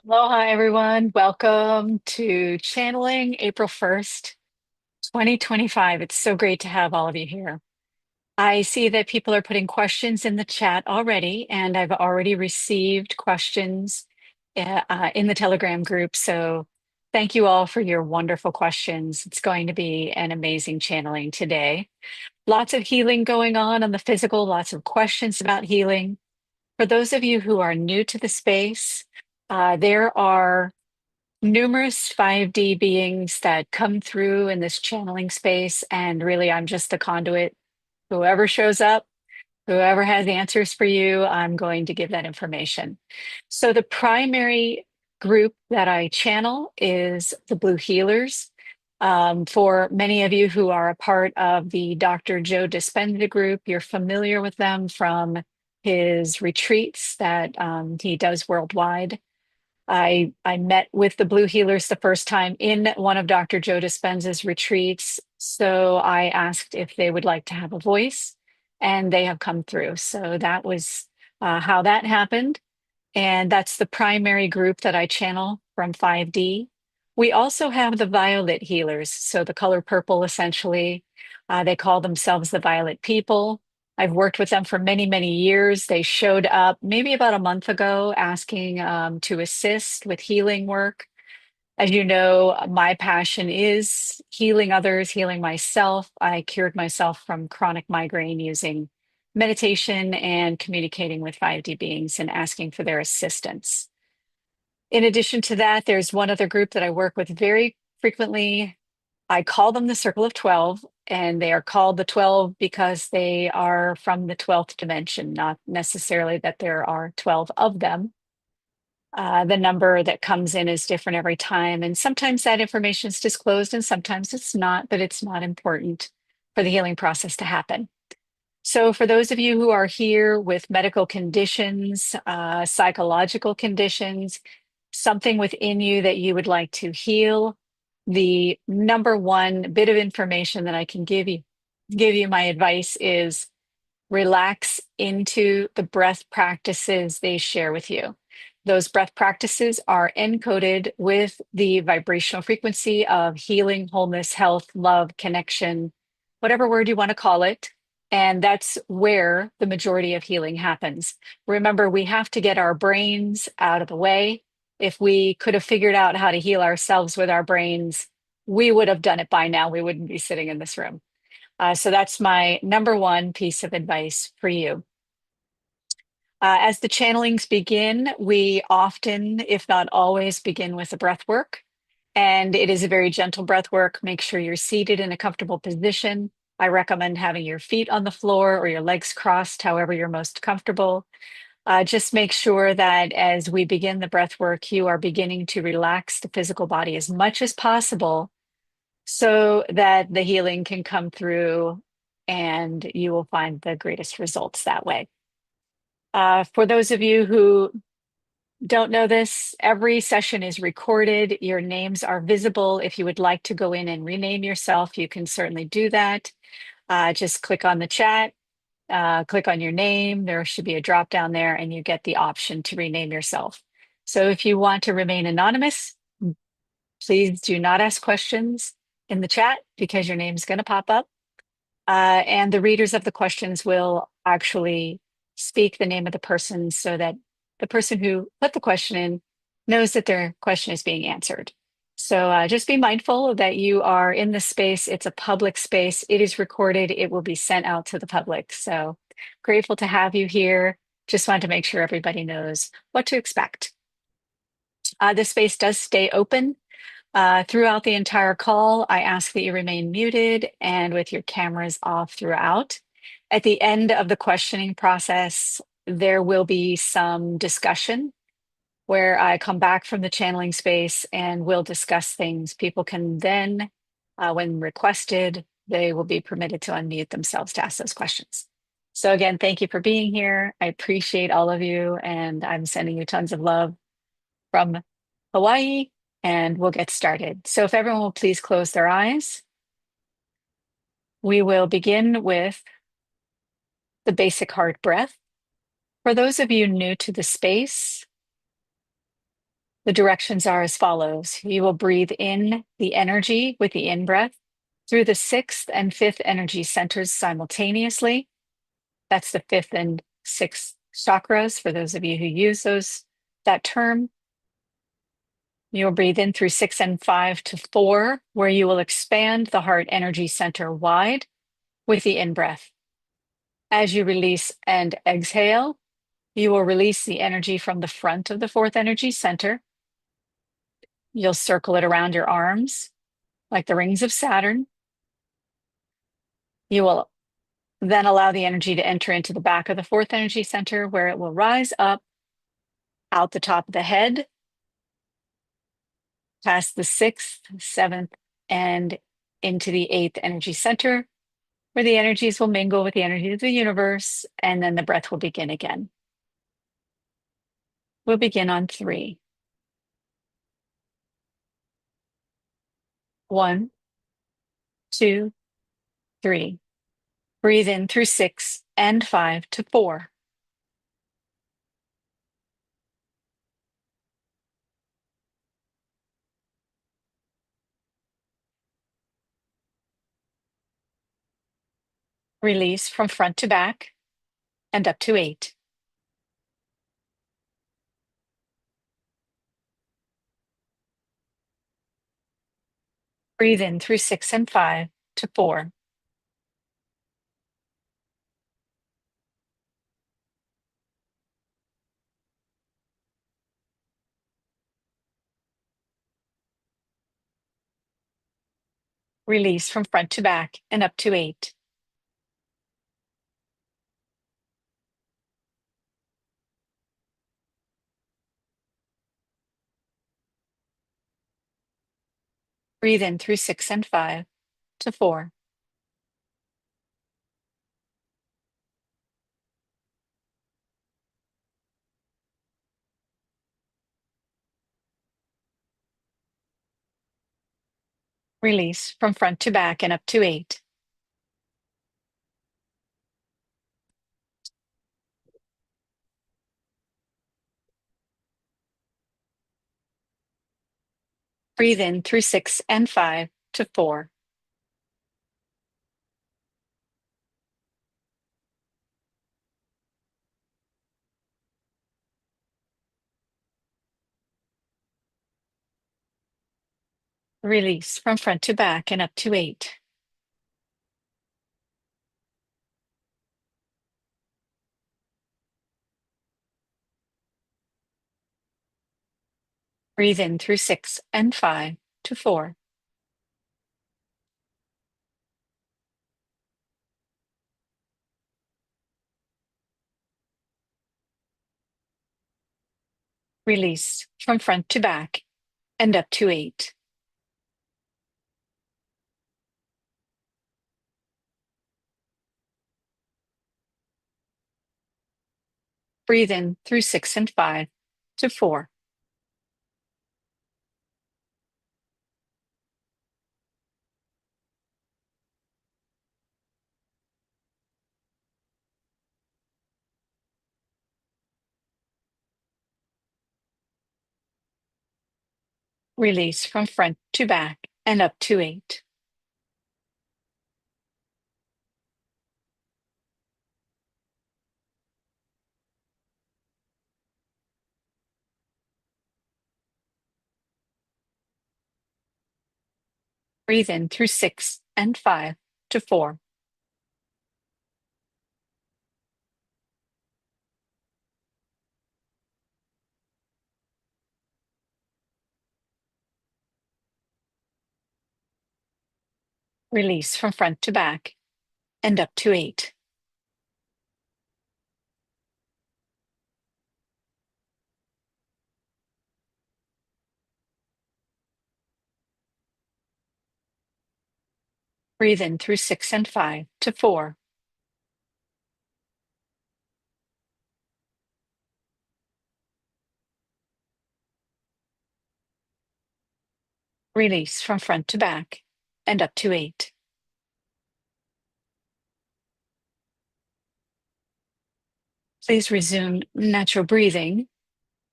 Aloha, everyone. Welcome to Channeling April 1st, 2025. It's so great to have all of you here. I see that people are putting questions in the chat already, and I've already received questions in the Telegram group. So thank you all for your wonderful questions. It's going to be an amazing channeling today. Lots of healing going on the physical, lots of questions about healing. For those of you who are new to the space, there are numerous 5D beings that come through in this channeling space. And really, I'm just the conduit. Whoever shows up, whoever has answers for you, I'm going to give that information. So, the primary group that I channel is the Blue Healers. For many of you who are a part of the Dr. Joe Dispenza group, you're familiar with them from his retreats that he does worldwide. I met with the Blue Healers the first time in one of Dr. Joe Dispenza's retreats. So I asked if they would like to have a voice, and they have come through. So that was how that happened. And that's the primary group that I channel from 5D. We also have the Violet Healers. So the color purple, essentially, they call themselves the Violet People. I've worked with them for many, many years. They showed up maybe about a month ago asking to assist with healing work. As you know, my passion is healing others, healing myself. I cured myself from chronic migraine using meditation and communicating with 5D beings and asking for their assistance. In addition to that, there's one other group that I work with very frequently. I call them the Circle of 12, and they are called the 12 because they are from the 12th dimension, not necessarily that there are 12 of them. The number that comes in is different every time, and sometimes that information is disclosed and sometimes it's not, but it's not important for the healing process to happen. So, for those of you who are here with medical conditions, psychological conditions, something within you that you would like to heal, the number one bit of information that I can give you my advice is relax into the breath practices they share with you. Those breath practices are encoded with the vibrational frequency of healing, wholeness, health, love, connection, whatever word you want to call it. And that's where the majority of healing happens. Remember, we have to get our brains out of the way. If we could have figured out how to heal ourselves with our brains, we would have done it by now. We wouldn't be sitting in this room. So that's my number one piece of advice for you. As the channelings begin, we often, if not always, begin with a breath work. And it is a very gentle breath work. Make sure you're seated in a comfortable position. I recommend having your feet on the floor or your legs crossed, however you're most comfortable. Just make sure that as we begin the breath work, you are beginning to relax the physical body as much as possible so that the healing can come through and you will find the greatest results that way. For those of you who don't know this, every session is recorded. Your names are visible. If you would like to go in and rename yourself, you can certainly do that. Just click on the chat, click on your name. There should be a drop down there, and you get the option to rename yourself. So if you want to remain anonymous, please do not ask questions in the chat because your name is going to pop up. And the readers of the questions will actually speak the name of the person so that the person who put the question in knows that their question is being answered. So just be mindful that you are in the space. It's a public space. It is recorded. It will be sent out to the public. So grateful to have you here. Just wanted to make sure everybody knows what to expect. This space does stay open throughout the entire call. I ask that you remain muted and with your cameras off throughout. At the end of the questioning process, there will be some discussion where I come back from the channeling space and we'll discuss things. People can then, when requested, they will be permitted to unmute themselves to ask those questions. So again, thank you for being here. I appreciate all of you, and I'm sending you tons of love from Hawaii, and we'll get started. So if everyone will please close their eyes, we will begin with the basic heart breath. For those of you new to the space, The directions are as follows. You will breathe in the energy with the in-breath through the sixth and fifth energy centers simultaneously. That's the fifth and sixth chakras, for those of you who use that term. You'll breathe in through 6 and 5 to 4, where you will expand the heart energy center wide with the in-breath. As you release and exhale, you will release the energy from the front of the fourth energy center. You'll circle it around your arms like the rings of Saturn. You will then allow the energy to enter into the back of the fourth energy center, where it will rise up out the top of the head, past the sixth, seventh, and into the eighth energy center, where the energies will mingle with the energy of the universe, and then the breath will begin again. We'll begin on 3. 1, 2, 3. Breathe in through 6 and 5 to 4. Release from front to back and up to 8. Breathe in through 6 and 5 to 4. Release from front to back and up to 8. Breathe in through 6 and 5 to 4. Release from front to back and up to 8. Breathe in through 6 and 5 to 4. Release from front to back and up to 8. Breathe in through 6 and 5 to 4. Release from front to back and up to 8. Breathe in through 6 and 5 to 4. Release from front to back and up to 8. Breathe in through 6 and 5 to 4. Release from front to back and up to 8. Breathe in through 6 and 5 to 4. Release from front to back and up to 8. Please resume natural breathing.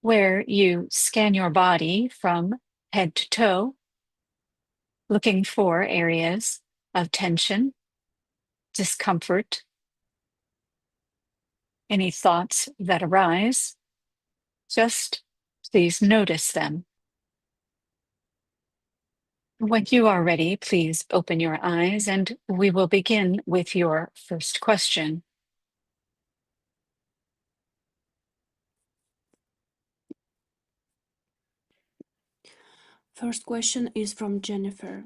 where you scan your body from head to toe, looking for areas of tension, discomfort, any thoughts that arise. Just please notice them. When you are ready, please open your eyes and we will begin with your first question. First question is from Jennifer.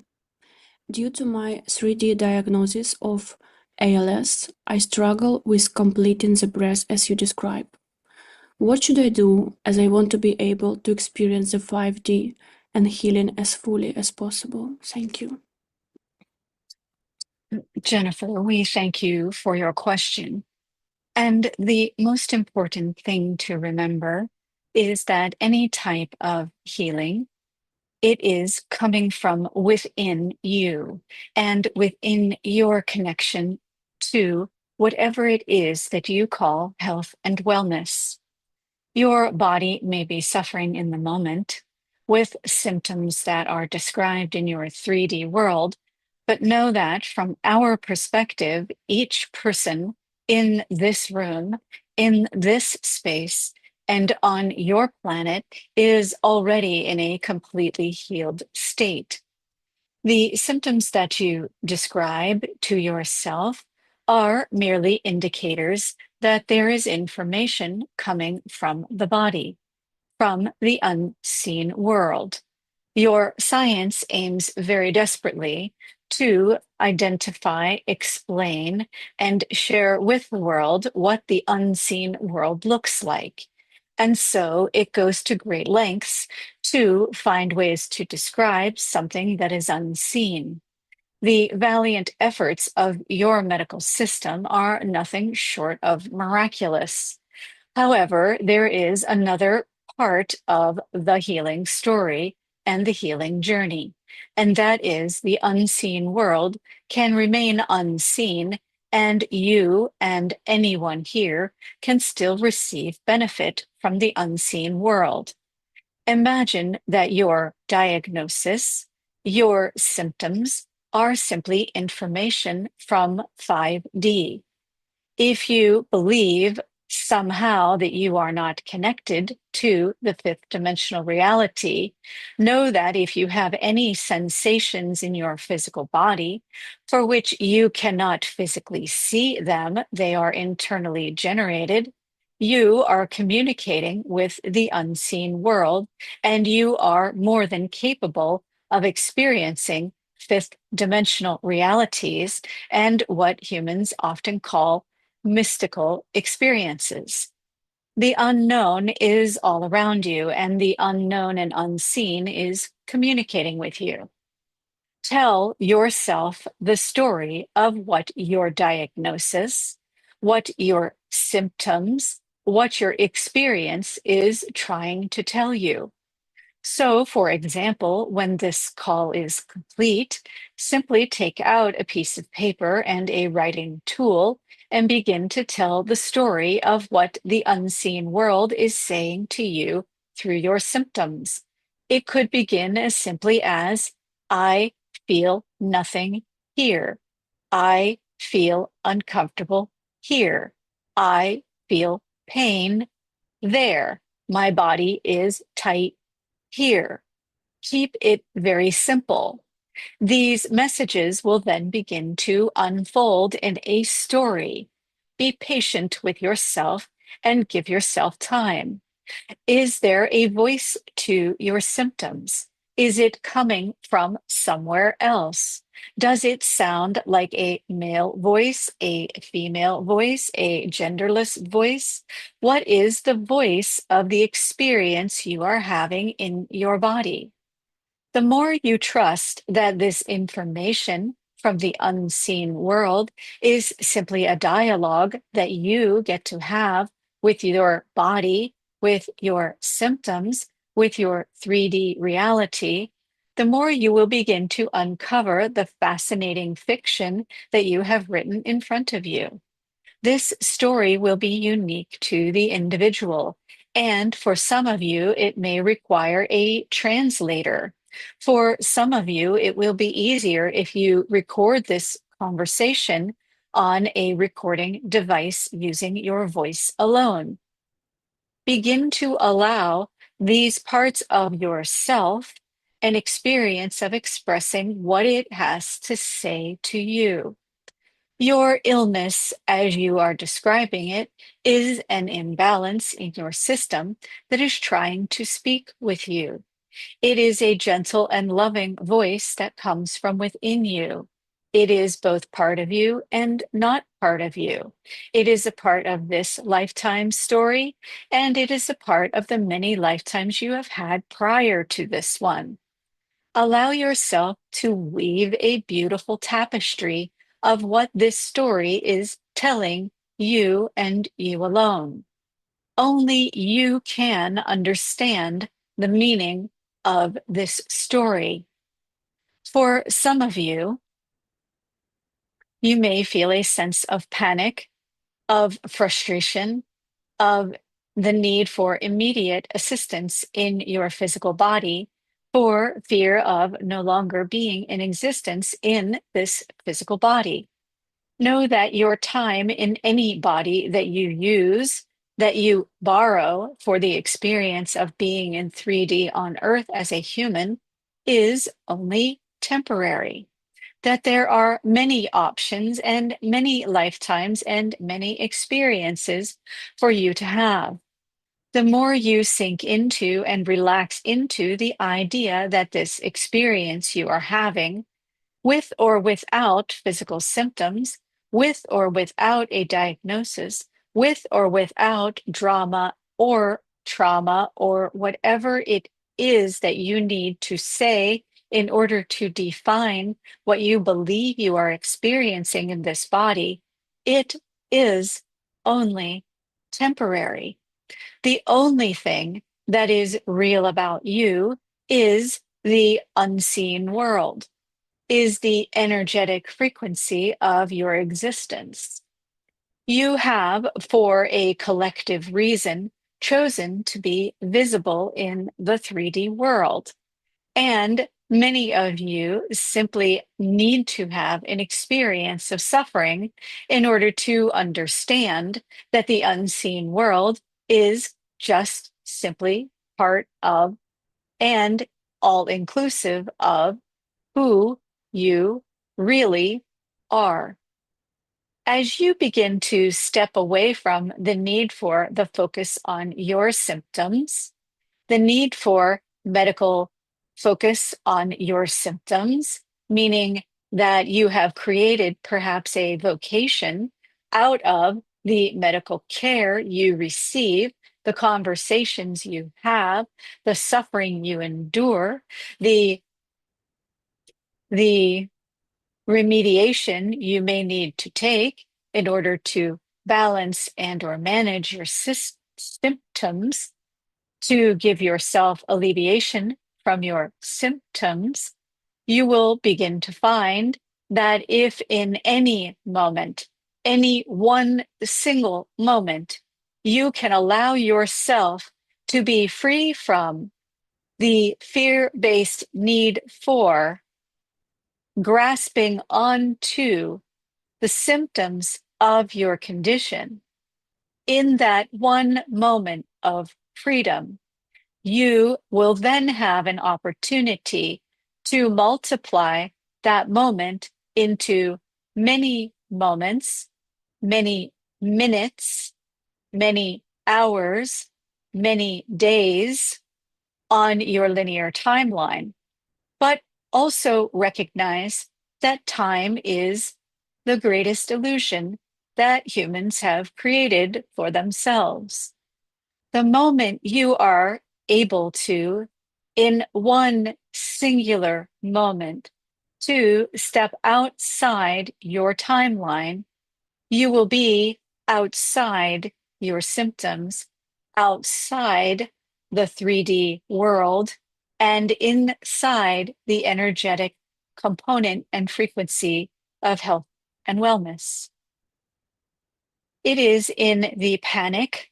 Due to my 3D diagnosis of ALS, I struggle with completing the breath as you describe. What should I do as I want to be able to experience the 5D and healing as fully as possible? Thank you. Jennifer, we thank you for your question. And the most important thing to remember is that any type of healing, it is coming from within you and within your connection to whatever it is that you call health and wellness. Your body may be suffering in the moment with symptoms that are described in your 3D world, but know that from our perspective, each person in this room, in this space, and on your planet is already in a completely healed state. The symptoms that you describe to yourself are merely indicators that there is information coming from the body, from the unseen world. Your science aims very desperately to identify, explain, and share with the world what the unseen world looks like. And so it goes to great lengths to find ways to describe something that is unseen. The valiant efforts of your medical system are nothing short of miraculous. However, there is another part of the healing story and the healing journey, and that is the unseen world can remain unseen, and you and anyone here can still receive benefit from the unseen world. Imagine that your diagnosis, your symptoms are simply information from 5D. If you believe somehow that you are not connected to the fifth dimensional reality, know that if you have any sensations in your physical body for which you cannot physically see them, they are internally generated. You are communicating with the unseen world, and you are more than capable of experiencing fifth dimensional realities and what humans often call mystical experiences. The unknown is all around you, and the unknown and unseen is communicating with you. Tell yourself the story of what your diagnosis, what your symptoms, what your experience is trying to tell you. So, for example, when this call is complete, simply take out a piece of paper and a writing tool and begin to tell the story of what the unseen world is saying to you through your symptoms. It could begin as simply as, I feel nothing here. I feel uncomfortable here. I feel pain there. My body is tight here. Keep it very simple. These messages will then begin to unfold in a story. Be patient with yourself and give yourself time. Is there a voice to your symptoms? Is it coming from somewhere else? Does it sound like a male voice, a female voice, a genderless voice? What is the voice of the experience you are having in your body? The more you trust that this information from the unseen world is simply a dialogue that you get to have with your body, with your symptoms, with your 3D reality, the more you will begin to uncover the fascinating fiction that you have written in front of you. This story will be unique to the individual, And for some of you, it may require a translator. For some of you, it will be easier if you record this conversation on a recording device using your voice alone. Begin to allow these parts of yourself an experience of expressing what it has to say to you. Your illness, as you are describing it, is an imbalance in your system that is trying to speak with you. It is a gentle and loving voice that comes from within you. It is both part of you and not part of you. It is a part of this lifetime story, and it is a part of the many lifetimes you have had prior to this one. Allow yourself to weave a beautiful tapestry of what this story is telling you and you alone. Only you can understand the meaning of this story. For some of you, you may feel a sense of panic, of frustration, of the need for immediate assistance in your physical body for fear of no longer being in existence in this physical body. Know that your time in any body that you use, that you borrow for the experience of being in 3D on Earth as a human, is only temporary. That there are many options and many lifetimes and many experiences for you to have. The more you sink into and relax into the idea that this experience you are having, with or without physical symptoms, with or without a diagnosis, with or without drama or trauma or whatever it is that you need to say in order to define what you believe you are experiencing in this body, it is only temporary. The only thing that is real about you is the unseen world, is the energetic frequency of your existence. You have, for a collective reason, chosen to be visible in the 3D world. And many of you simply need to have an experience of suffering in order to understand that the unseen world is just simply part of and all inclusive of who you really are. As you begin to step away from the need for the focus on your symptoms, the need for medical focus on your symptoms, meaning that you have created perhaps a vocation out of the medical care you receive, the conversations you have, the suffering you endure, the the remediation you may need to take in order to balance and or manage your symptoms, to give yourself alleviation from your symptoms, you will begin to find that if in any moment, any one single moment, you can allow yourself to be free from the fear-based need for grasping onto the symptoms of your condition, in that one moment of freedom, you will then have an opportunity to multiply that moment into many moments, many minutes, many hours, many days on your linear timeline, but also recognize that time is the greatest illusion that humans have created for themselves. The moment you are able to, in one singular moment, to step outside your timeline, you will be outside your symptoms, outside the 3D world, and inside the energetic component and frequency of health and wellness. It is in the panic,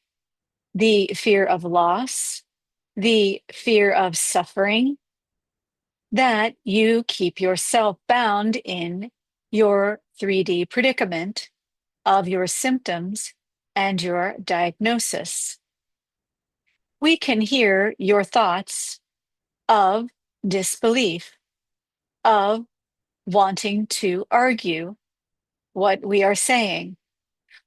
the fear of loss, the fear of suffering, that you keep yourself bound in your 3D predicament of your symptoms and your diagnosis. We can hear your thoughts of disbelief, of wanting to argue what we are saying,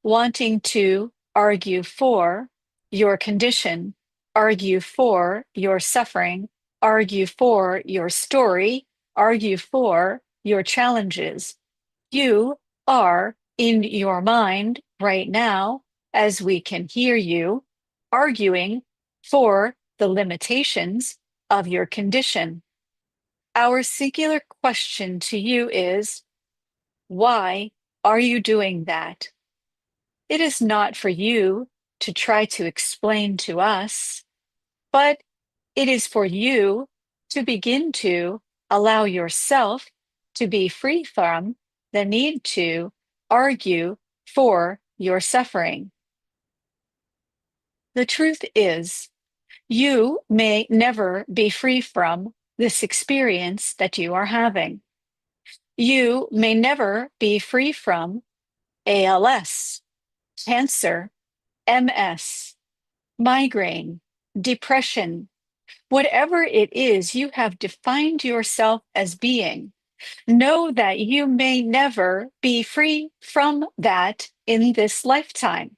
wanting to argue for your condition, argue for your suffering, argue for your story, argue for your challenges. You are in your mind right now, as we can hear you, arguing for the limitations of your condition. Our singular question to you is, why are you doing that? It is not for you to try to explain to us, but it is for you to begin to allow yourself to be free from the need to argue for your suffering. The truth is, you may never be free from this experience that you are having. You may never be free from ALS, cancer, MS, migraine, depression, whatever it is you have defined yourself as being. Know that you may never be free from that in this lifetime.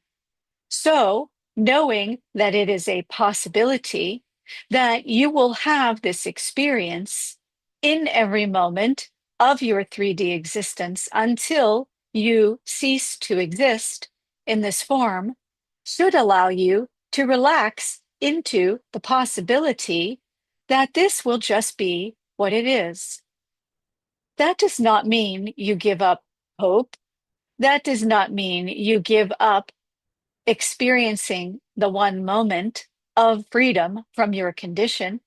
So, knowing that it is a possibility that you will have this experience in every moment of your 3D existence until you cease to exist in this form should allow you to relax into the possibility that this will just be what it is. That does not mean you give up hope. That does not mean you give up experiencing the one moment of freedom from your condition.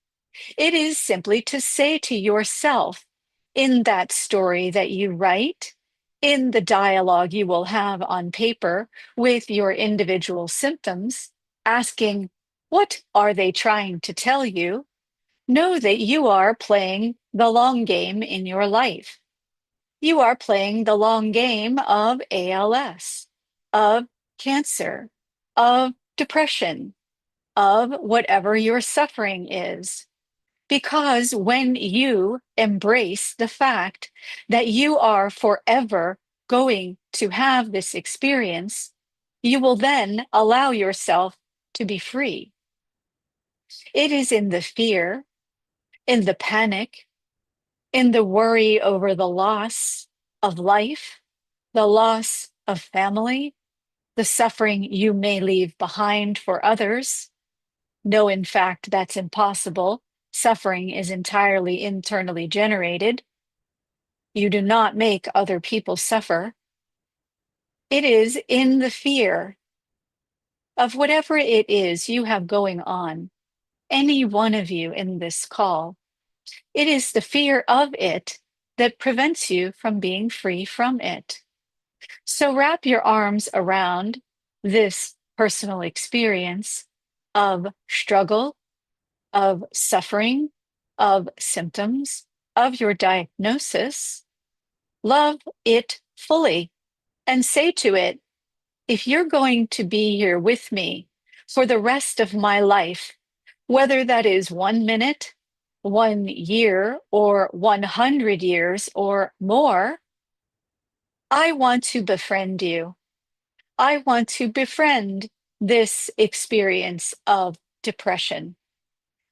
It is simply to say to yourself in that story that you write, in the dialogue you will have on paper with your individual symptoms, asking, what are they trying to tell you? Know that you are playing the long game in your life. You are playing the long game of ALS, of cancer, of depression, of whatever your suffering is. Because when you embrace the fact that you are forever going to have this experience, you will then allow yourself to be free. It is in the fear, in the panic, in the worry over the loss of life, the loss of family, the suffering you may leave behind for others. No, in fact, that's impossible. Suffering is entirely internally generated. You do not make other people suffer. It is in the fear of whatever it is you have going on, any one of you in this call. It is the fear of it that prevents you from being free from it. So wrap your arms around this personal experience of struggle, of suffering, of symptoms, of your diagnosis. Love it fully and say to it, if you're going to be here with me for the rest of my life, whether that is 1 minute, 1 year, or 100 years or more, I want to befriend you. I want to befriend this experience of depression.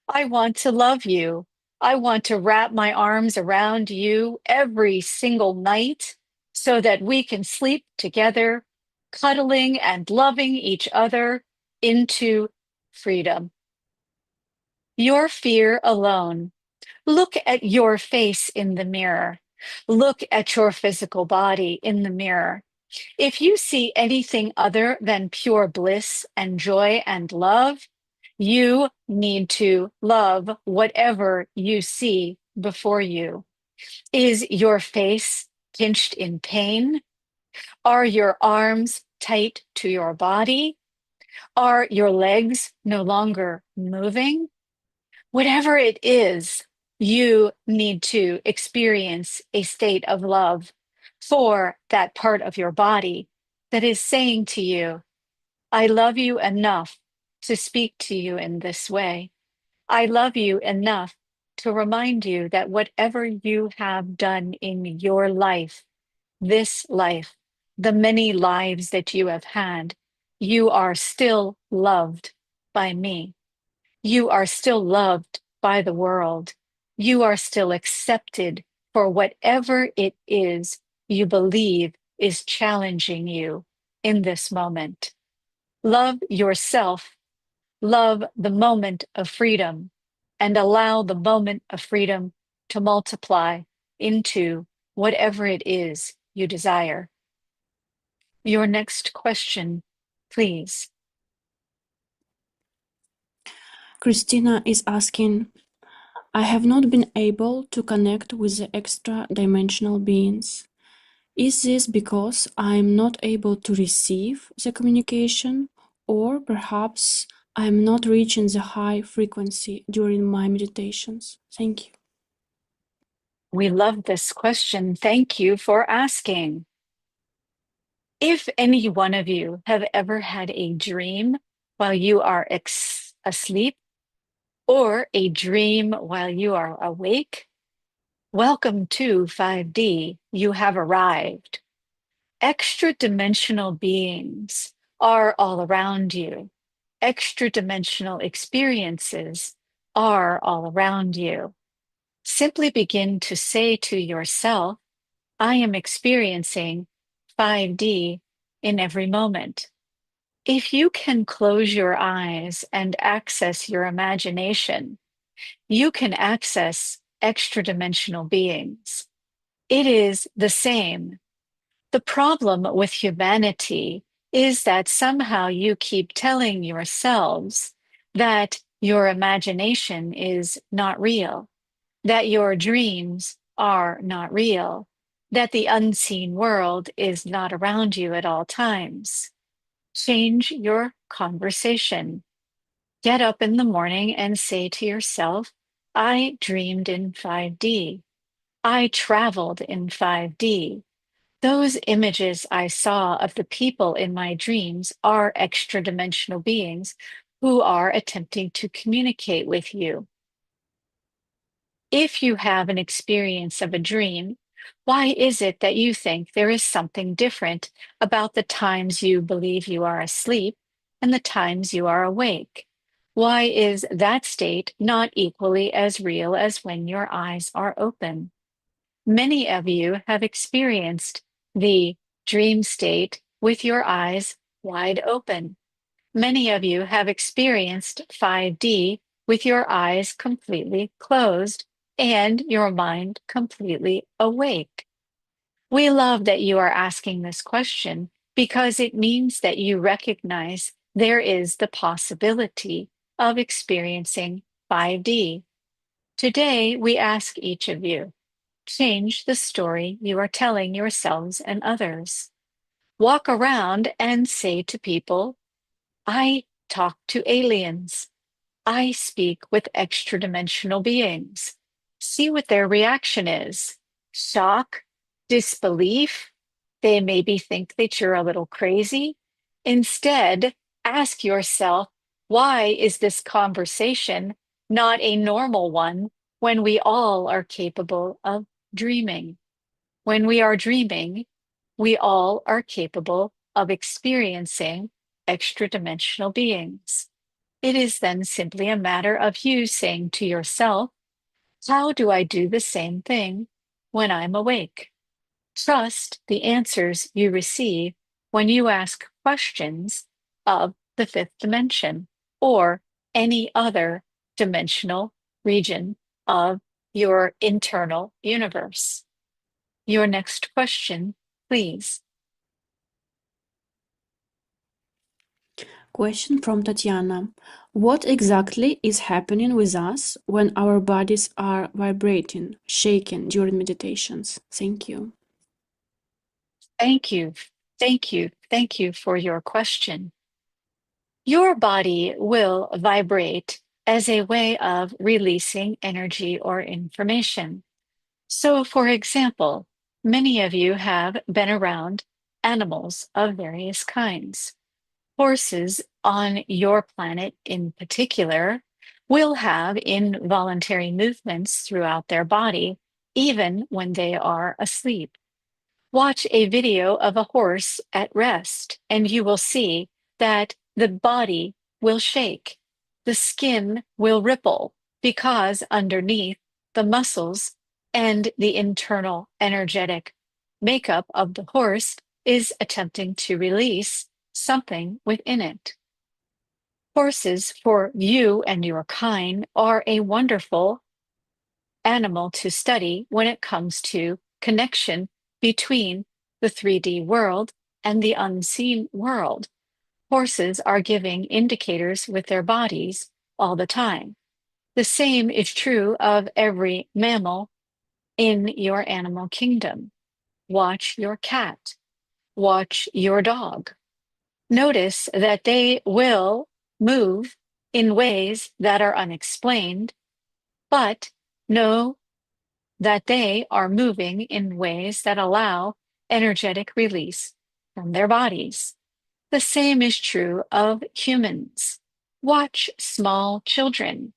I want to love you. I want to wrap my arms around you every single night so that we can sleep together, cuddling and loving each other into freedom. Your fear alone. Look at your face in the mirror. Look at your physical body in the mirror. If you see anything other than pure bliss and joy and love, you need to love whatever you see before you. Is your face pinched in pain? Are your arms tight to your body? Are your legs no longer moving? Whatever it is, you need to experience a state of love for that part of your body that is saying to you, I love you enough to speak to you in this way. I love you enough to remind you that whatever you have done in your life, this life, the many lives that you have had, you are still loved by me. You are still loved by the world. You are still accepted for whatever it is you believe is challenging you in this moment. Love yourself, love the moment of freedom, and allow the moment of freedom to multiply into whatever it is you desire. Your next question, please. Christina is asking, I have not been able to connect with the extra dimensional beings. Is this because I am not able to receive the communication, or perhaps I am not reaching the high frequency during my meditations? Thank you. We love this question. Thank you for asking. If any one of you have ever had a dream while you are asleep or a dream while you are awake, welcome to 5D. You have arrived. Extra dimensional beings are all around you. Extra dimensional experiences are all around you. Simply begin to say to yourself, I am experiencing 5D in every moment. If you can close your eyes and access your imagination, you can access extra dimensional beings. It is the same. The problem with humanity is that somehow you keep telling yourselves that your imagination is not real, that your dreams are not real, that the unseen world is not around you at all times. Change your conversation. Get up in the morning and say to yourself, I dreamed in 5D. I traveled in 5D. Those images I saw of the people in my dreams are extra dimensional beings who are attempting to communicate with you. If you have an experience of a dream, why is it that you think there is something different about the times you believe you are asleep and the times you are awake? Why is that state not equally as real as when your eyes are open? Many of you have experienced the dream state with your eyes wide open. Many of you have experienced 5D with your eyes completely closed and your mind completely awake. We love that you are asking this question because it means that you recognize there is the possibility of experiencing 5D. Today, we ask each of you, change the story you are telling yourselves and others. Walk around and say to people, I talk to aliens. I speak with extra dimensional beings. See what their reaction is. Shock, disbelief. They maybe think that you're a little crazy. Instead, ask yourself, why is this conversation not a normal one when we all are capable of dreaming? When we are dreaming, we all are capable of experiencing extra dimensional beings. It is then simply a matter of you saying to yourself, how do I do the same thing when I'm awake? Trust the answers you receive when you ask questions of the fifth dimension or any other dimensional region of your internal universe. Your next question, please. Question from Tatiana. What exactly is happening with us when our bodies are vibrating, shaking during meditations? Thank you. Thank you. Thank you. Thank you for your question. Your body will vibrate as a way of releasing energy or information. So, for example, many of you have been around animals of various kinds. Horses on your planet in particular will have involuntary movements throughout their body, even when they are asleep. Watch a video of a horse at rest, and you will see that the body will shake, the skin will ripple, because underneath the muscles and the internal energetic makeup of the horse is attempting to release something within it. Horses, for you and your kind, are a wonderful animal to study when it comes to connection between the 3D world and the unseen world. Horses are giving indicators with their bodies all the time. The same is true of every mammal in your animal kingdom. Watch your cat. Watch your dog. Notice that they will move in ways that are unexplained, but know that they are moving in ways that allow energetic release from their bodies. The same is true of humans. Watch small children.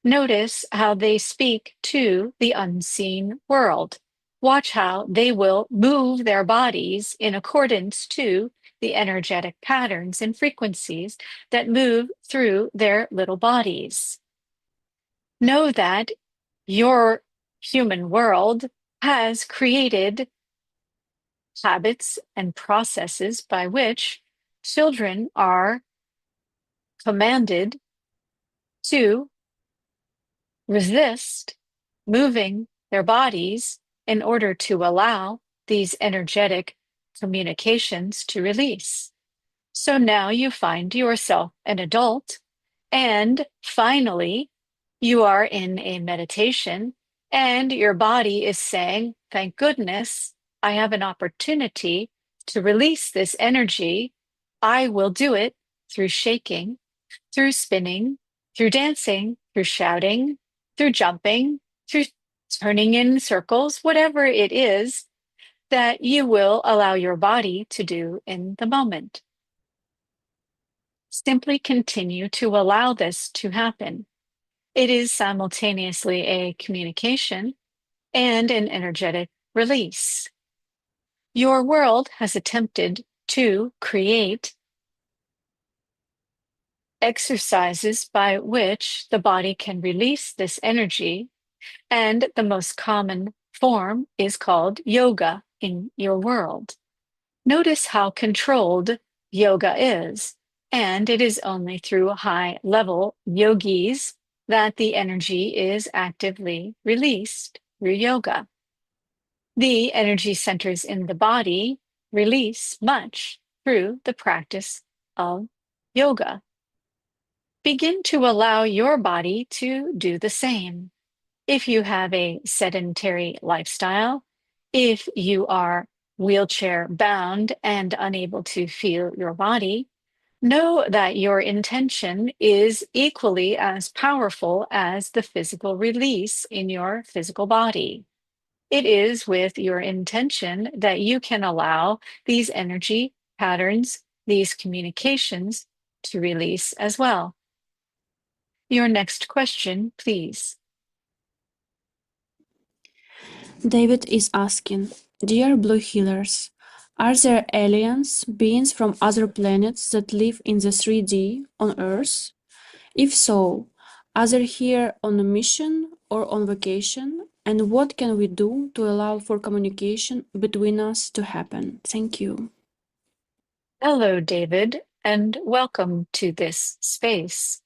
Notice how they speak to the unseen world. Watch how they will move their bodies in accordance to the energetic patterns and frequencies that move through their little bodies. Know that your human world has created habits and processes by which children are commanded to resist moving their bodies in order to allow these energetic communications to release. So now you find yourself an adult, and finally, you are in a meditation, and your body is saying, thank goodness, I have an opportunity to release this energy. I will do it through shaking, through spinning, through dancing, through shouting, through jumping, through turning in circles, whatever it is that you will allow your body to do in the moment. Simply continue to allow this to happen. It is simultaneously a communication and an energetic release. Your world has attempted to create exercises by which the body can release this energy, and the most common form is called yoga in your world. Notice how controlled yoga is, and it is only through high level yogis that the energy is actively released through yoga. The energy centers in the body release much through the practice of yoga. Begin to allow your body to do the same. If you have a sedentary lifestyle, if you are wheelchair bound and unable to feel your body, know that your intention is equally as powerful as the physical release in your physical body. It is with your intention that you can allow these energy patterns, these communications to release as well. Your next question, please. David is asking, Dear Blue Healers, are there aliens, beings from other planets that live in the 3D on Earth? If so, are they here on a mission or on vacation? And what can we do to allow for communication between us to happen? Thank you. Hello, David, and welcome to this space.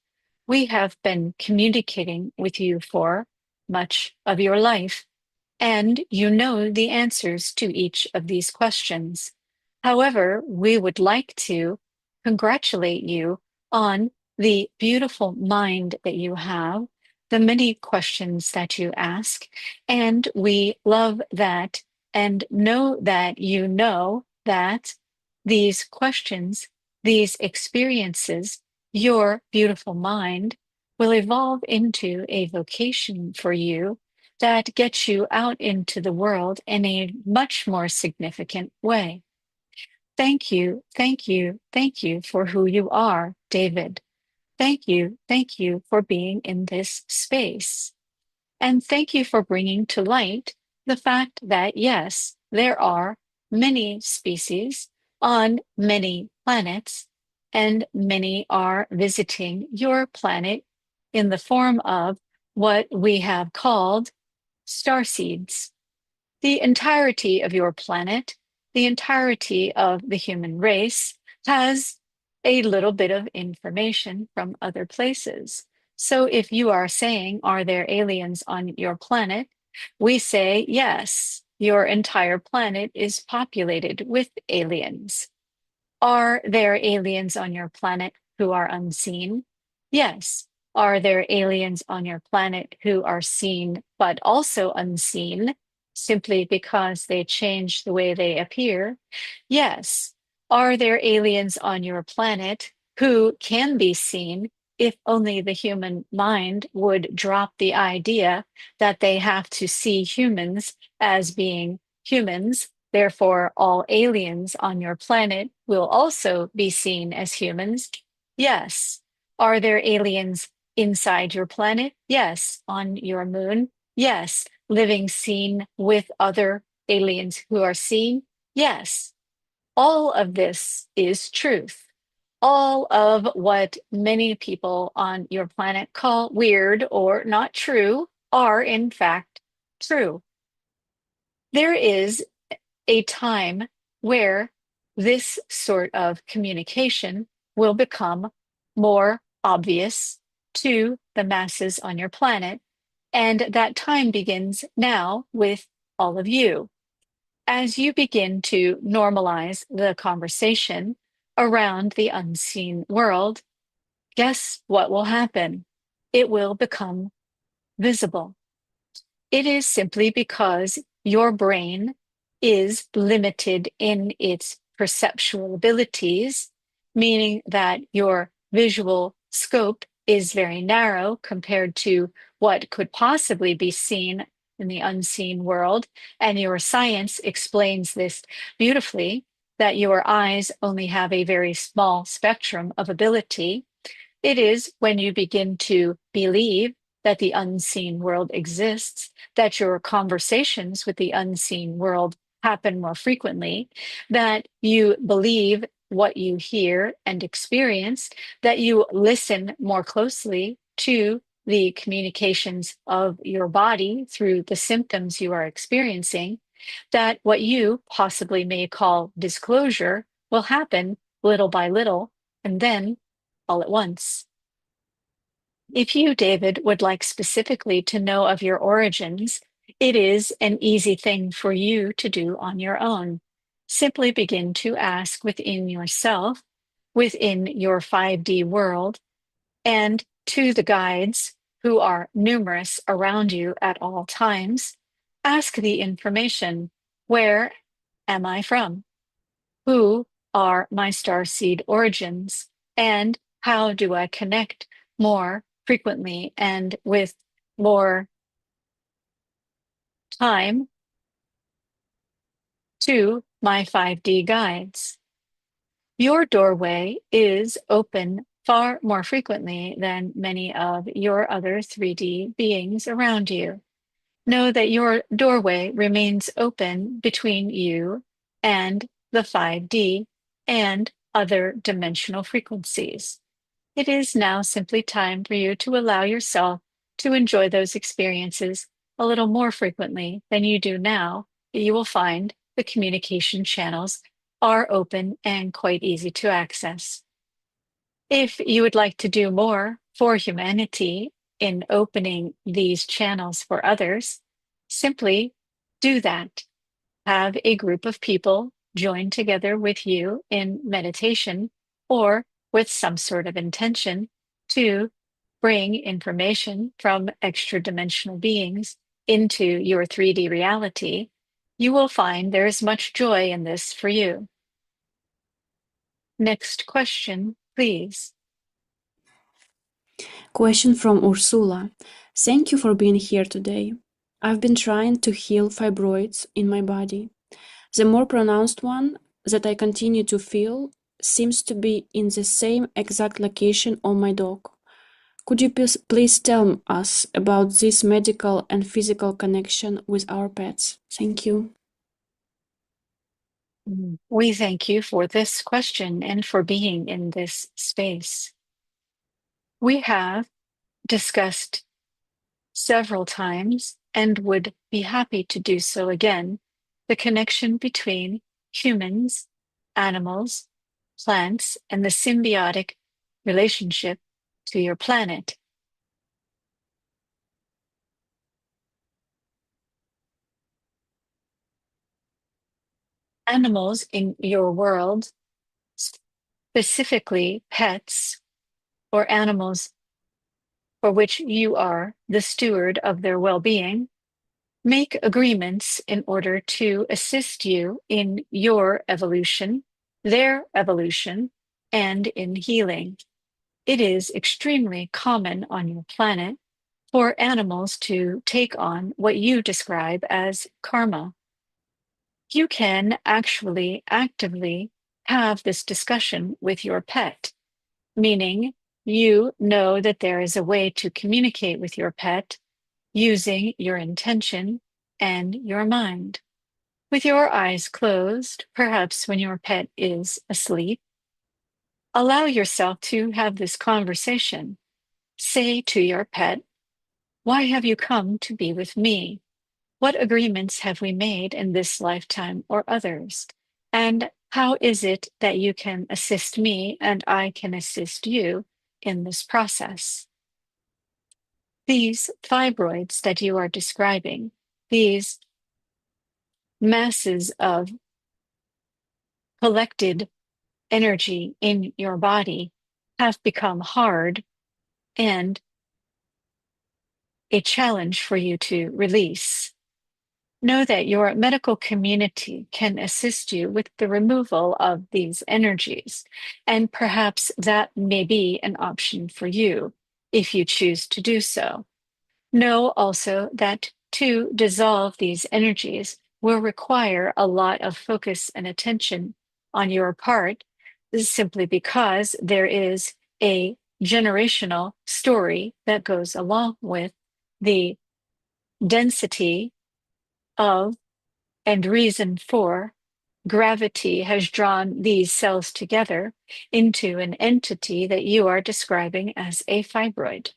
We have been communicating with you for much of your life, and you know the answers to each of these questions. However, we would like to congratulate you on the beautiful mind that you have, the many questions that you ask, and we love that and know that you know that these questions, these experiences, your beautiful mind will evolve into a vocation for you that gets you out into the world in a much more significant way. Thank you, thank you, thank you for who you are, David. Thank you for being in this space. And thank you for bringing to light the fact that, yes, there are many species on many planets, and many are visiting your planet in the form of what we have called starseeds. The entirety of your planet, the entirety of the human race, has a little bit of information from other places. So if you are saying, are there aliens on your planet? We say, yes, your entire planet is populated with aliens. Are there aliens on your planet who are unseen? Yes. Are there aliens on your planet who are seen but also unseen simply because they change the way they appear? Yes. Are there aliens on your planet who can be seen if only the human mind would drop the idea that they have to see humans as being humans? Therefore, all aliens on your planet will also be seen as humans. Yes. Are there aliens inside your planet? Yes. On your moon? Yes. Living seen with other aliens who are seen? Yes. All of this is truth. All of what many people on your planet call weird or not true are, in fact, true. There is a time where this sort of communication will become more obvious to the masses on your planet. And that time begins now with all of you. As you begin to normalize the conversation around the unseen world, guess what will happen? It will become visible. It is simply because your brain is limited in its perceptual abilities, meaning that your visual scope is very narrow compared to what could possibly be seen in the unseen world. And your science explains this beautifully, that your eyes only have a very small spectrum of ability. It is when you begin to believe that the unseen world exists, that your conversations with the unseen world happen more frequently, that you believe what you hear and experience, that you listen more closely to the communications of your body through the symptoms you are experiencing, that what you possibly may call disclosure will happen little by little, and then all at once. If you, David, would like specifically to know of your origins, it is an easy thing for you to do on your own. Simply begin to ask within yourself, within your 5D world, and to the guides who are numerous around you at all times. Ask the information: where am I from? Who are my starseed origins? And how do I connect more frequently and with more time to my 5D guides? Your doorway is open far more frequently than many of your other 3D beings around you. Know that your doorway remains open between you and the 5D and other dimensional frequencies. It is now simply time for you to allow yourself to enjoy those experiences a little more frequently than you do now. You will find the communication channels are open and quite easy to access. If you would like to do more for humanity in opening these channels for others, simply do that. Have a group of people join together with you in meditation or with some sort of intention to bring information from extra dimensional beings into your 3D reality. You will find there is much joy in this for you. Next question, please. Question from Ursula. Thank you for being here today. I've been trying to heal fibroids in my body. The more pronounced one that I continue to feel seems to be in the same exact location on my dog. Could you please tell us about this medical and physical connection with our pets? Thank you. We thank you for this question and for being in this space. We have discussed several times and would be happy to do so again the connection between humans, animals, plants, and the symbiotic relationship to your planet. Animals in your world, specifically pets or animals for which you are the steward of their well being, make agreements in order to assist you in your evolution, their evolution, and in healing. It is extremely common on your planet for animals to take on what you describe as karma. You can actually actively have this discussion with your pet, meaning you know that there is a way to communicate with your pet using your intention and your mind. With your eyes closed, perhaps when your pet is asleep, allow yourself to have this conversation. Say to your pet, "Why have you come to be with me? What agreements have we made in this lifetime or others? And how is it that you can assist me and I can assist you in this process?" These fibroids that you are describing, these masses of collected energy in your body, have become hard and a challenge for you to release. Know that your medical community can assist you with the removal of these energies, and perhaps that may be an option for you if you choose to do so. Know also that to dissolve these energies will require a lot of focus and attention on your part, simply because there is a generational story that goes along with the density of and reason for gravity has drawn these cells together into an entity that you are describing as a fibroid.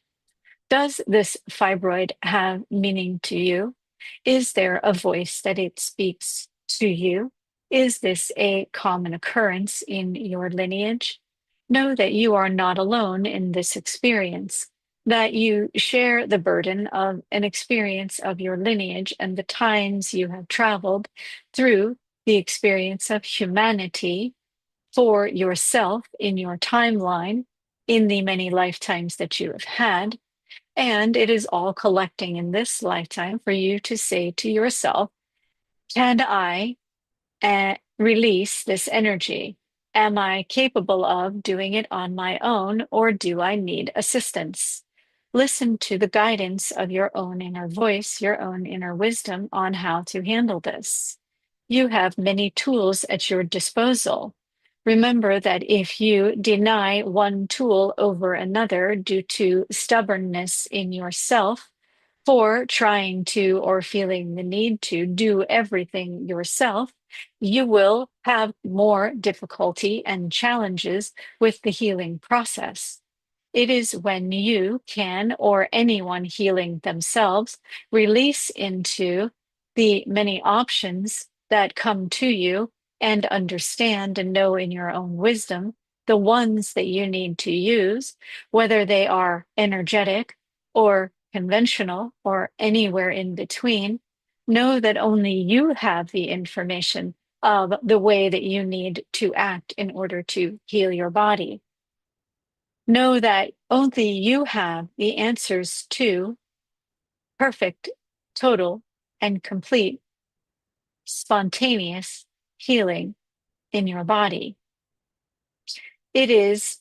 Does this fibroid have meaning to you? Is there a voice that it speaks to you? Is this a common occurrence in your lineage? Know that you are not alone in this experience, that you share the burden of an experience of your lineage and the times you have traveled through the experience of humanity for yourself in your timeline in the many lifetimes that you have had. And it is all collecting in this lifetime for you to say to yourself, can I release this energy? Am I capable of doing it on my own, or do I need assistance? Listen to the guidance of your own inner voice, your own inner wisdom on how to handle this. You have many tools at your disposal. Remember that if you deny one tool over another due to stubbornness in yourself for trying to or feeling the need to do everything yourself, you will have more difficulty and challenges with the healing process. It is when you can, or anyone healing themselves, release into the many options that come to you and understand and know in your own wisdom the ones that you need to use, whether they are energetic or conventional or anywhere in between. Know that only you have the information of the way that you need to act in order to heal your body. Know that only you have the answers to perfect, total, and complete spontaneous healing in your body. It is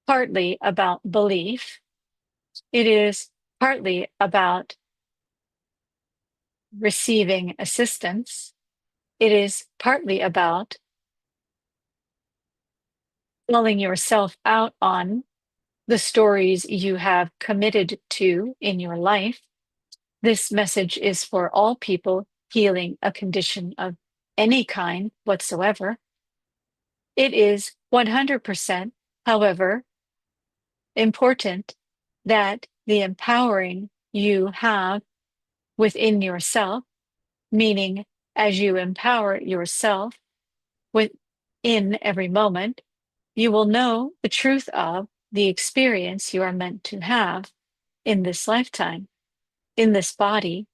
partly about belief, It is partly about receiving assistance. It is partly about calling yourself out on the stories you have committed to in your life. This message is for all people healing a condition of any kind whatsoever. It is 100%, however, important that the empowering you have within yourself, meaning as you empower yourself within every moment, you will know the truth of the experience you are meant to have in this lifetime, in this body,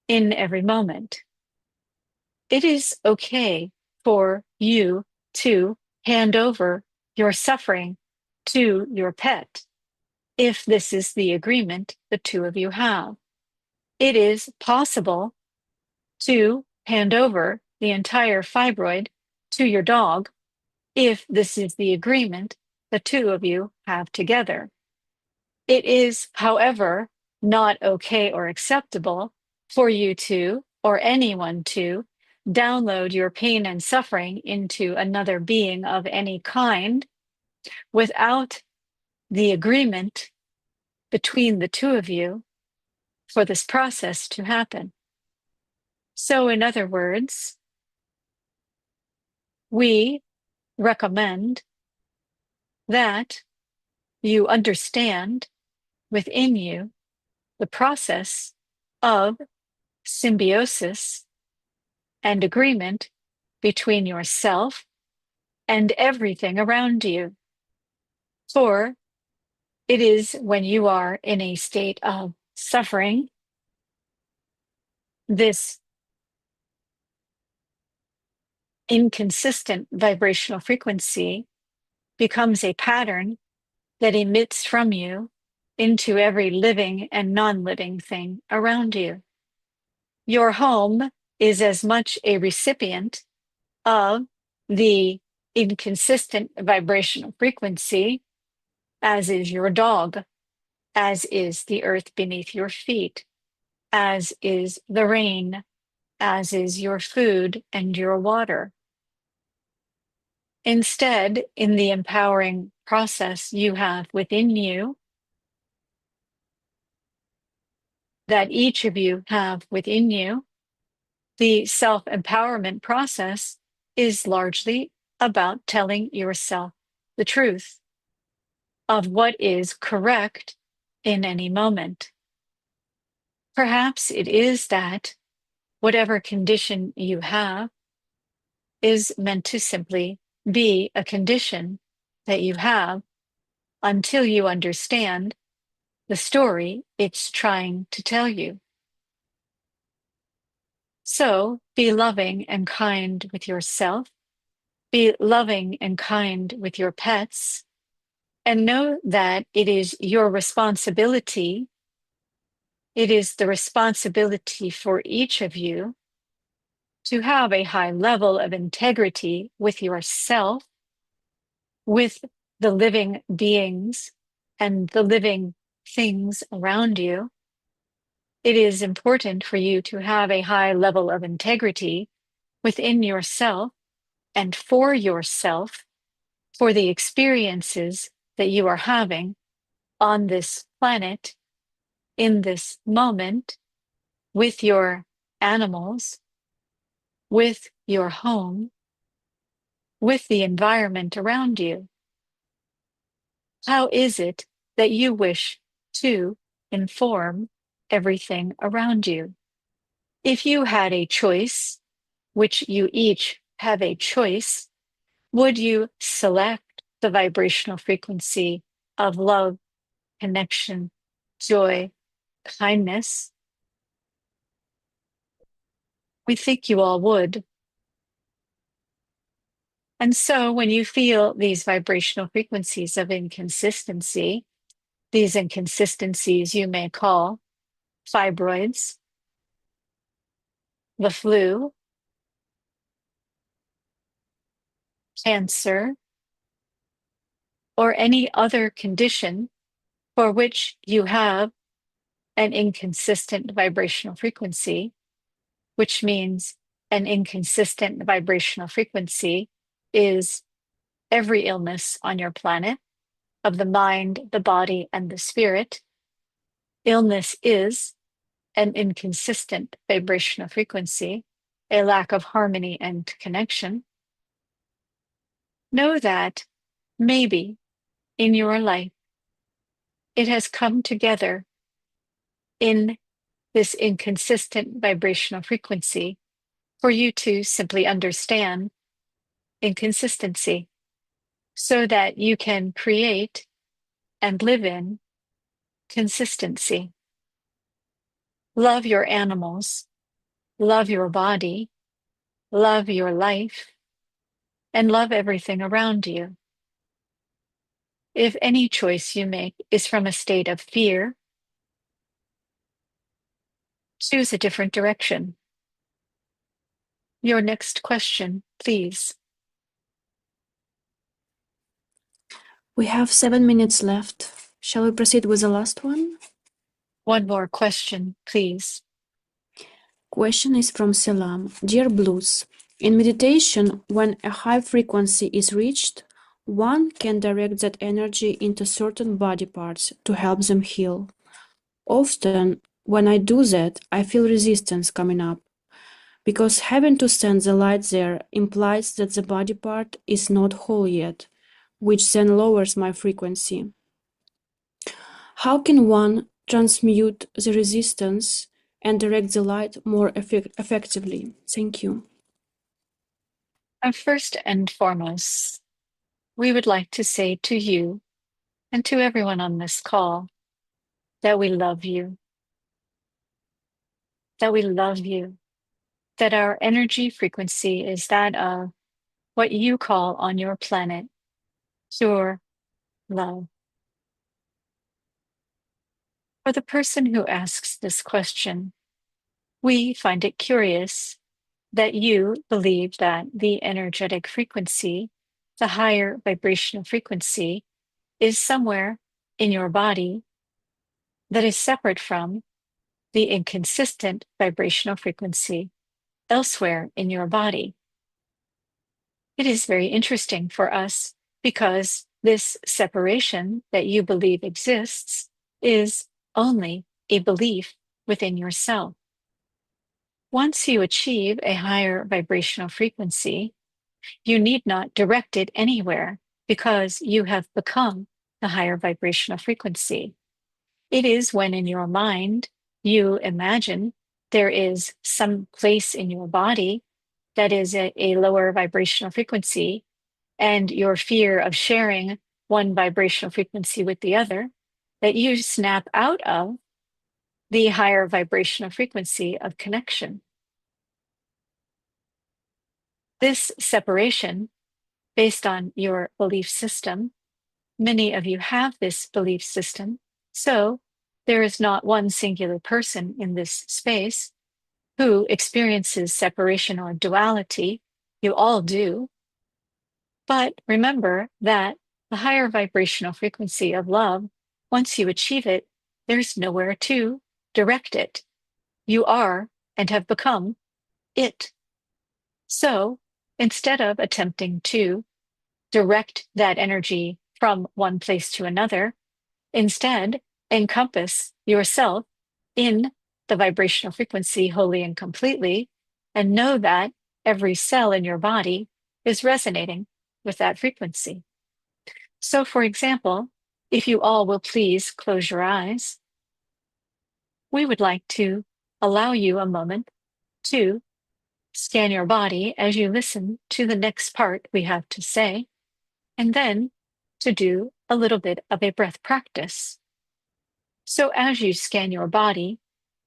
in every moment. It is okay for you to hand over your suffering to your pet if this is the agreement the two of you have. It is possible to hand over the entire fibroid to your dog if this is the agreement the two of you have together. It is, however, not okay or acceptable for you to, or anyone to, download your pain and suffering into another being of any kind without the agreement between the two of you for this process to happen. So, in other words, we recommend that you understand within you the process of symbiosis and agreement between yourself and everything around you. For it is when you are in a state of suffering, this inconsistent vibrational frequency becomes a pattern that emits from you into every living and non living thing around you. Your home is as much a recipient of the inconsistent vibrational frequency as is your dog, as is the earth beneath your feet, as is the rain, as is your food and your water. Instead, in the empowering process you have within you, that each of you have within you, the self empowerment process is largely about telling yourself the truth of what is correct in any moment. Perhaps it is that whatever condition you have is meant to simply be a condition that you have until you understand the story it's trying to tell you. So be loving and kind with yourself, be loving and kind with your pets, and know that it is your responsibility. It is the responsibility for each of you to have a high level of integrity with yourself, with the living beings and the living things around you. It is important for you to have a high level of integrity within yourself and for yourself, for the experiences that you are having on this planet, in this moment, with your animals, with your home, with the environment around you. How is it that you wish to inform everything around you? If you had a choice, which you each have a choice, would you select the vibrational frequency of love, connection, joy, kindness? We think you all would. And so when you feel these vibrational frequencies of inconsistency, these inconsistencies you may call fibroids, the flu, cancer, or any other condition for which you have an inconsistent vibrational frequency, which means an inconsistent vibrational frequency is every illness on your planet, of the mind, the body, and the spirit. Illness is an inconsistent vibrational frequency, a lack of harmony and connection. Know that maybe in your life it has come together in this inconsistent vibrational frequency for you to simply understand inconsistency so that you can create and live in consistency. Love your animals, love your body, love your life, and love everything around you. If any choice you make is from a state of fear, choose a different direction. Your next question, please. We have 7 minutes left. Shall we proceed with the last one? One more question, please. Question is from Selam. Dear Blues, in meditation, when a high frequency is reached, one can direct that energy into certain body parts to help them heal. Often, when I do that, I feel resistance coming up, because having to send the light there implies that the body part is not whole yet, which then lowers my frequency. How can one transmute the resistance and direct the light more effectively? Thank you. First and foremost, we would like to say to you and to everyone on this call that we love you, that we love you, that our energy frequency is that of what you call on your planet pure love. For the person who asks this question, we find it curious that you believe that the energetic frequency, the higher vibrational frequency, is somewhere in your body that is separate from the inconsistent vibrational frequency elsewhere in your body. It is very interesting for us because this separation that you believe exists is only a belief within yourself. Once you achieve a higher vibrational frequency, you need not direct it anywhere because you have become the higher vibrational frequency. It is when in your mind you imagine there is some place in your body that is a lower vibrational frequency, and your fear of sharing one vibrational frequency with the other, that you snap out of the higher vibrational frequency of connection. This separation, based on your belief system, many of you have this belief system, so there is not one singular person in this space who experiences separation or duality. You all do. But remember that the higher vibrational frequency of love, once you achieve it, there's nowhere to direct it. You are and have become it. So instead of attempting to direct that energy from one place to another, instead encompass yourself in the vibrational frequency wholly and completely, and know that every cell in your body is resonating with that frequency. So, for example, if you all will please close your eyes, we would like to allow you a moment to scan your body as you listen to the next part we have to say, and then to do a little bit of a breath practice. So, as you scan your body,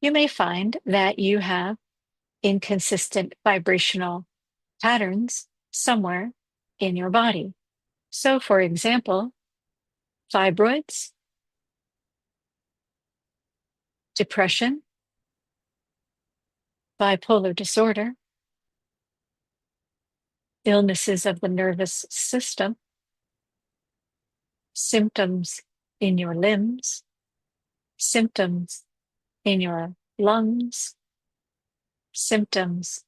you may find that you have inconsistent vibrational patterns somewhere in your body. So, for example, fibroids, depression, bipolar disorder, illnesses of the nervous system, symptoms in your limbs, symptoms in your lungs, symptoms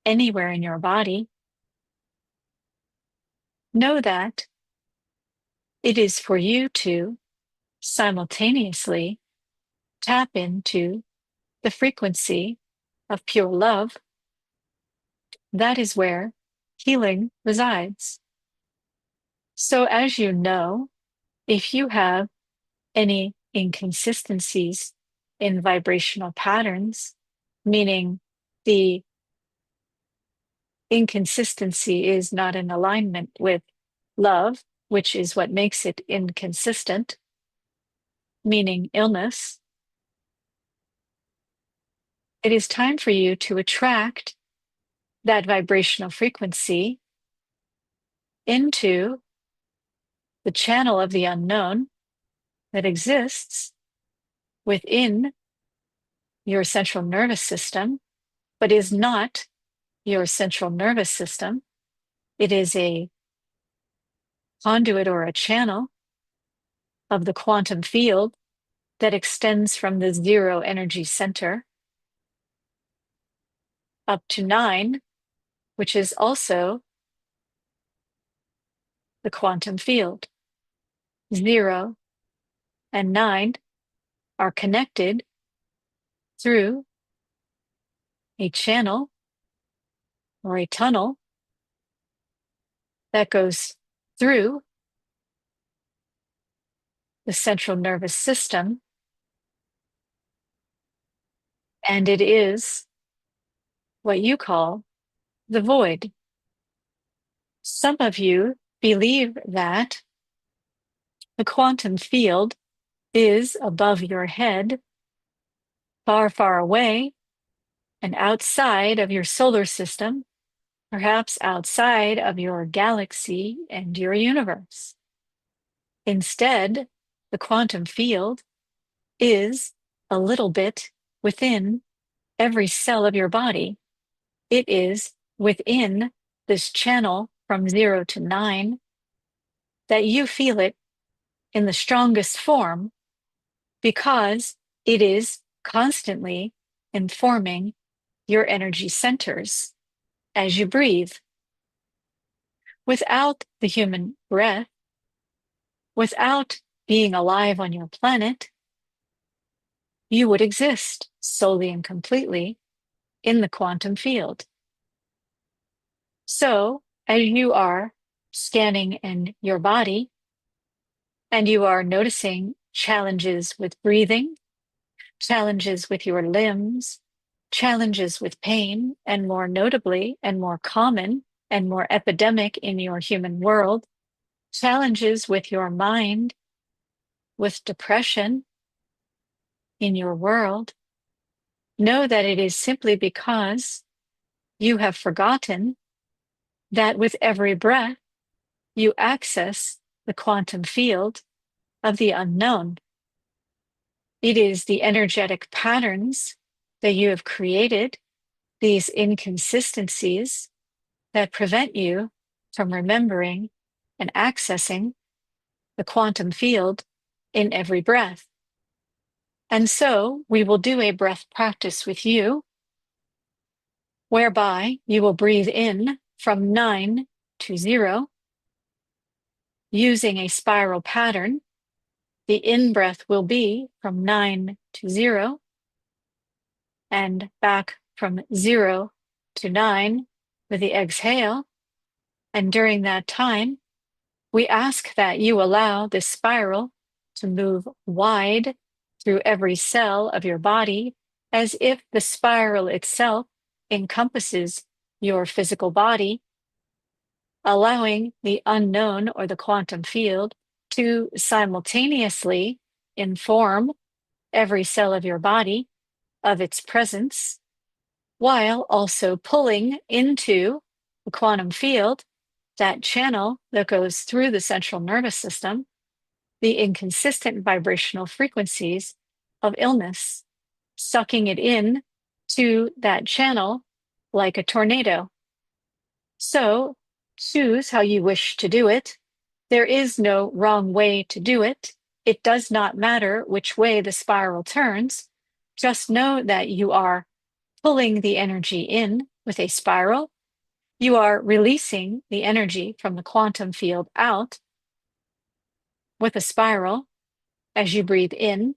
anywhere in your body, know that it is for you to simultaneously tap into the frequency of pure love. That is where healing resides. So, as you know, if you have any inconsistencies in vibrational patterns, meaning the inconsistency is not in alignment with love, which is what makes it inconsistent, meaning illness, it is time for you to attract that vibrational frequency into the channel of the unknown that exists within your central nervous system, but is not your central nervous system. It is a conduit or a channel of the quantum field that extends from the zero energy center up to 9, which is also the quantum field. 0 and 9 are connected through a channel or a tunnel that goes through the central nervous system, and it is what you call the void. Some of you believe that the quantum field is above your head, far, far away, and outside of your solar system, perhaps outside of your galaxy and your universe. Instead, the quantum field is a little bit within every cell of your body. It is within this channel from 0 to 9 that you feel it in the strongest form because it is constantly informing your energy centers as you breathe. Without the human breath, without being alive on your planet, you would exist solely and completely in the quantum field. So, as you are scanning in your body and you are noticing challenges with breathing, challenges with your limbs, challenges with pain, and more notably and more common and more epidemic in your human world, challenges with your mind, with depression in your world, know that it is simply because you have forgotten that with every breath, you access the quantum field of the unknown. It is the energetic patterns that you have created, these inconsistencies that prevent you from remembering and accessing the quantum field in every breath. And so we will do a breath practice with you, whereby you will breathe in from 9 to 0, using a spiral pattern. The in-breath will be from 9 to 0, and back from 0 to 9 with the exhale. And during that time, we ask that you allow this spiral to move wide through every cell of your body, as if the spiral itself encompasses your physical body, allowing the unknown or the quantum field to simultaneously inform every cell of your body of its presence, while also pulling into the quantum field, that channel that goes through the central nervous system, the inconsistent vibrational frequencies of illness, sucking it in to that channel like a tornado. So choose how you wish to do it. There is no wrong way to do it. It does not matter which way the spiral turns. Just know that you are pulling the energy in with a spiral. You are releasing the energy from the quantum field out with a spiral as you breathe in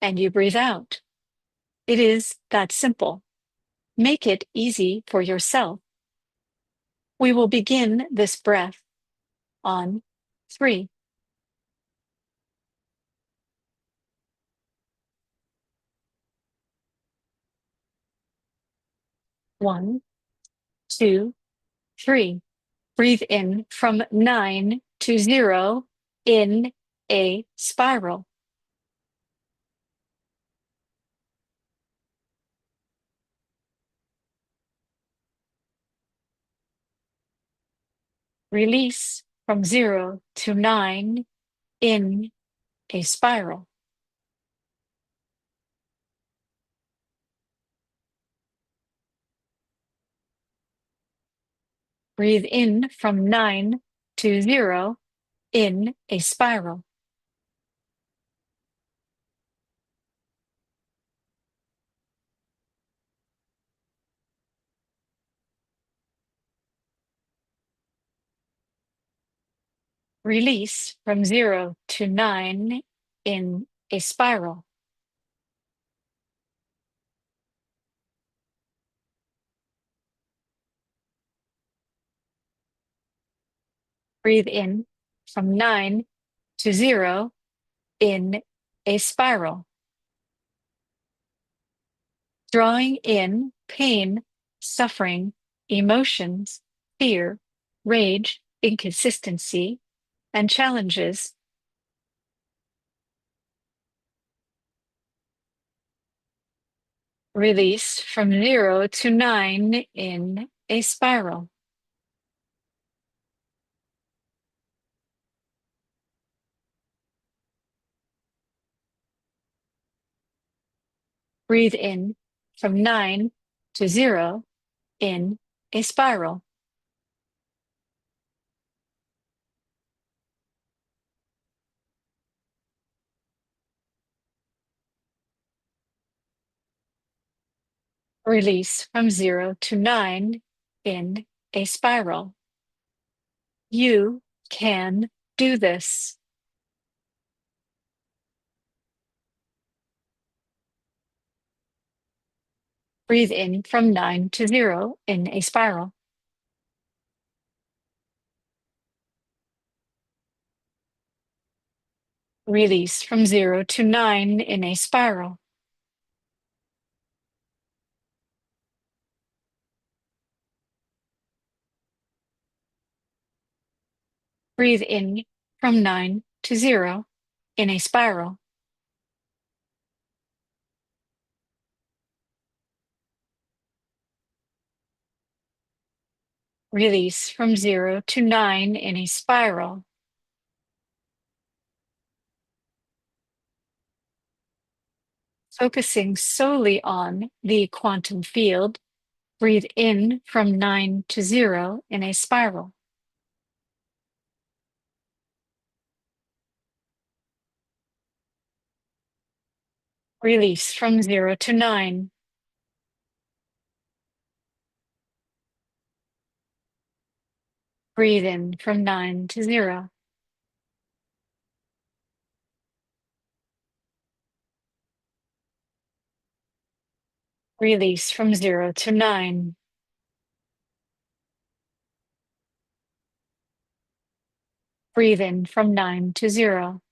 and you breathe out. It is that simple. Make it easy for yourself. We will begin this breath on 3. 1, 2, 3. Breathe in from 9 to 0 in a spiral. Release from 0 to 9 in a spiral. Breathe in from 9 to 0 in a spiral. Release from 0 to 9 in a spiral. Breathe in from 9 to 0 in a spiral. Drawing in pain, suffering, emotions, fear, rage, inconsistency, and challenges. Release from 0 to 9 in a spiral. Breathe in from 9 to 0 in a spiral. Release from 0 to 9 in a spiral. You can do this. Breathe in from 9 to 0 in a spiral. Release from 0 to 9 in a spiral. Breathe in from 9 to 0 in a spiral. Release from 0 to 9 in a spiral. Focusing solely on the quantum field, breathe in from 9 to 0 in a spiral. Release from 0 to 9. Breathe in from 9 to 0. Release from 0 to 9. Breathe in from 9 to 0.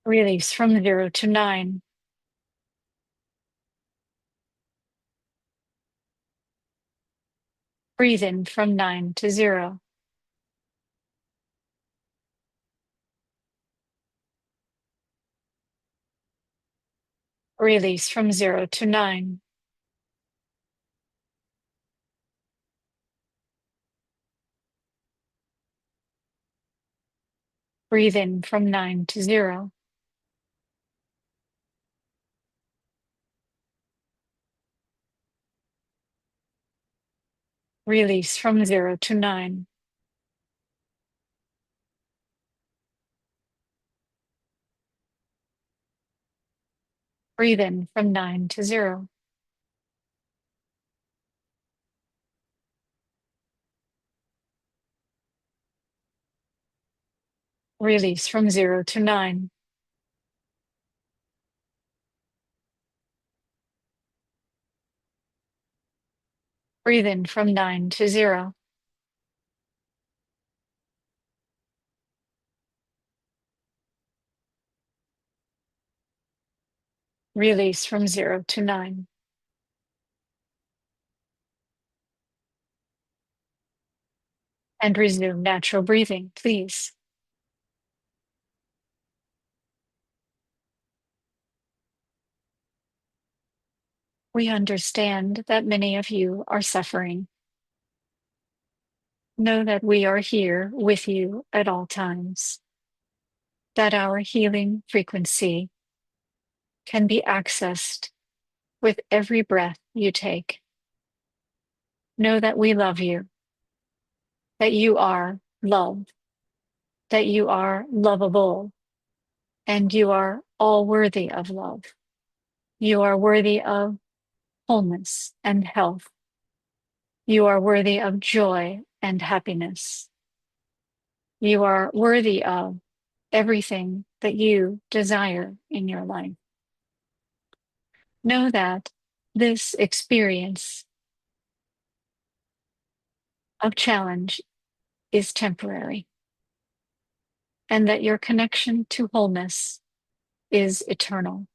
Release from 0 to 9. Breathe in from 9 to 0. Release from 0 to 9. Breathe in from 9 to 0. Release from 0 to 9. Breathe in from 9 to 0. Release from 0 to 9. Breathe in from 9 to 0. Release from 0 to 9. And resume natural breathing, please. We understand that many of you are suffering. Know that we are here with you at all times, that our healing frequency can be accessed with every breath you take. Know that we love you, that you are loved, that you are lovable, and you are all worthy of love. You are worthy of wholeness and health. You are worthy of joy and happiness. You are worthy of everything that you desire in your life. Know that this experience of challenge is temporary, and that your connection to wholeness is eternal.